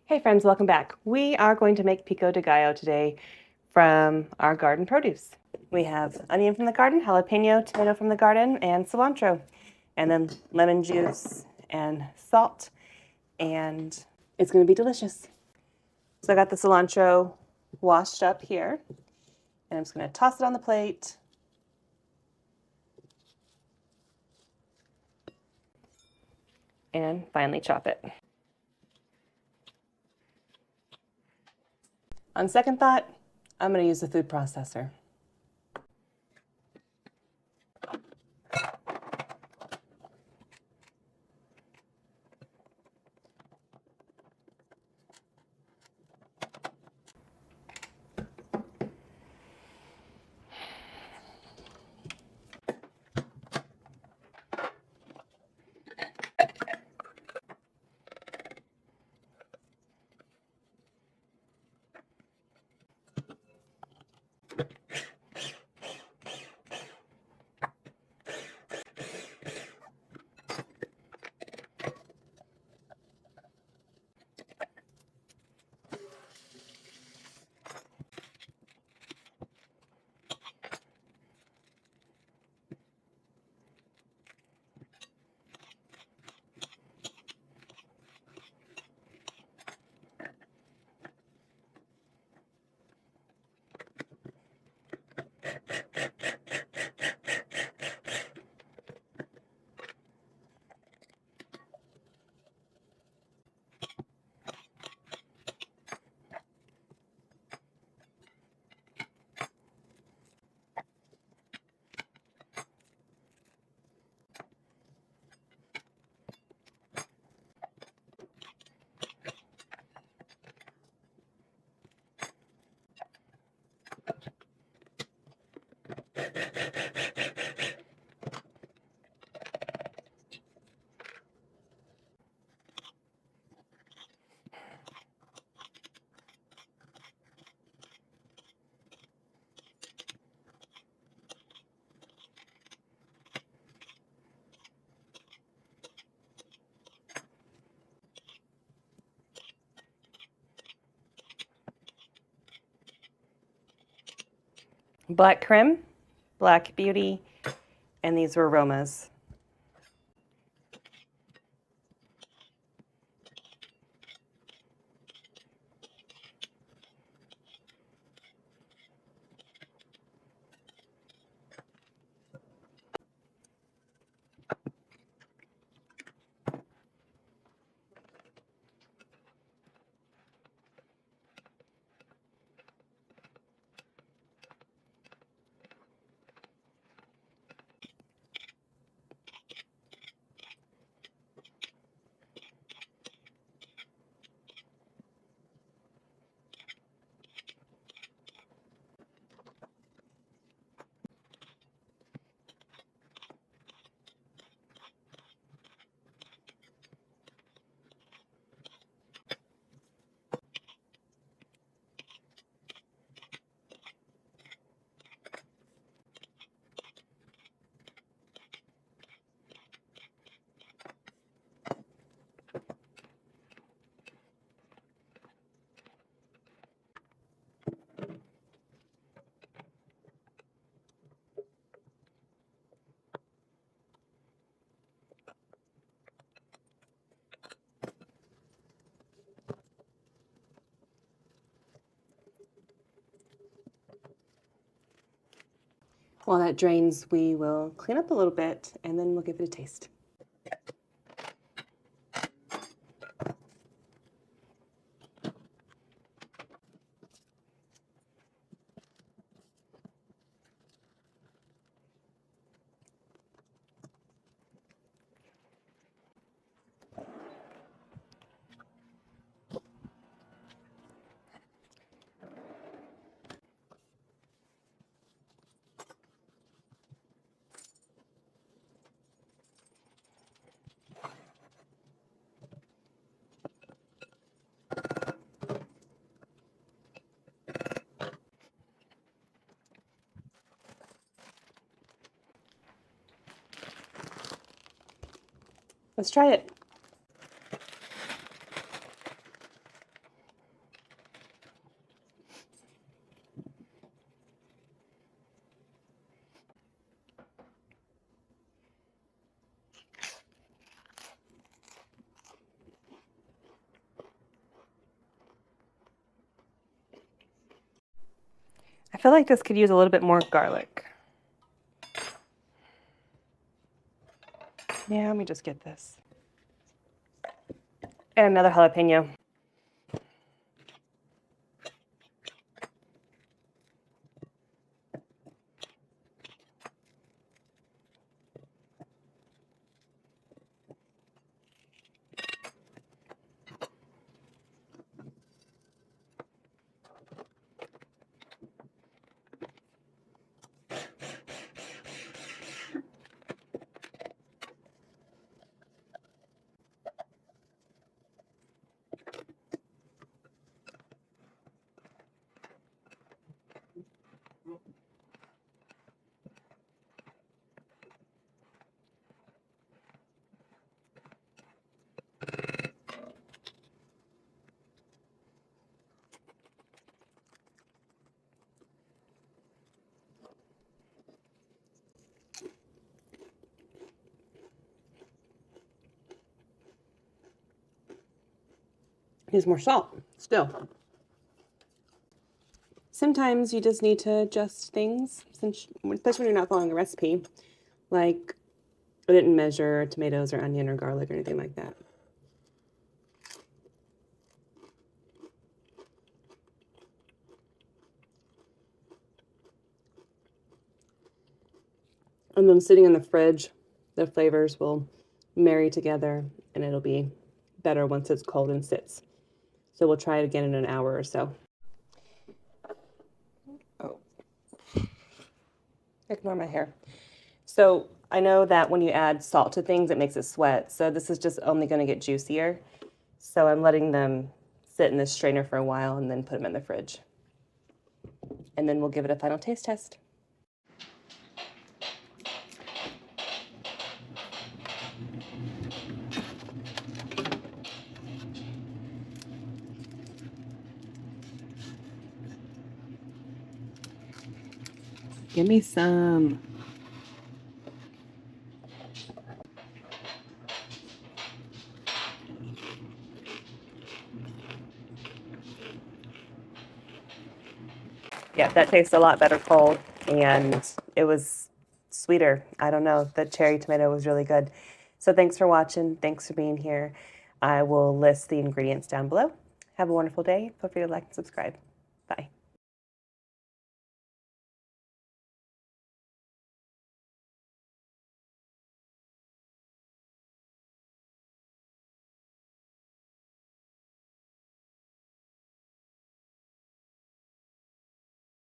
Hey friends, welcome back. We are going to make Pico de Gallo today from our garden produce. We have onion from the garden, jalapeno, tomato from the garden, and cilantro, and then lemon juice and salt, and it's going to be delicious. So I got the cilantro washed up here, and I'm just going to toss it on the plate. And finally chop it. On second thought, I'm going to use the food processor. Black Krim, Black Beauty, and these were Romas. While that drains, we will clean up a little bit and then we'll give it a taste. Let's try it. I feel like this could use a little bit more garlic. Yeah, let me just get this. And another jalapeno. Use more salt still. Sometimes you just need to adjust things, especially when you're not following a recipe. Like, I didn't measure tomatoes or onion or garlic or anything like that. And then sitting in the fridge, the flavors will marry together and it'll be better once it's cold and sits. So we'll try it again in an hour or so. Oh, ignore my hair. So I know that when you add salt to things, it makes it sweat. So this is just only going to get juicier. So I'm letting them sit in this strainer for a while and then put them in the fridge. And then we'll give it a final taste test. Give me some. Yeah, that tastes a lot better cold, and it was sweeter. I don't know, the cherry tomato was really good. So thanks for watching. Thanks for being here. I will list the ingredients down below. Have a wonderful day. Feel free to like and subscribe. Bye.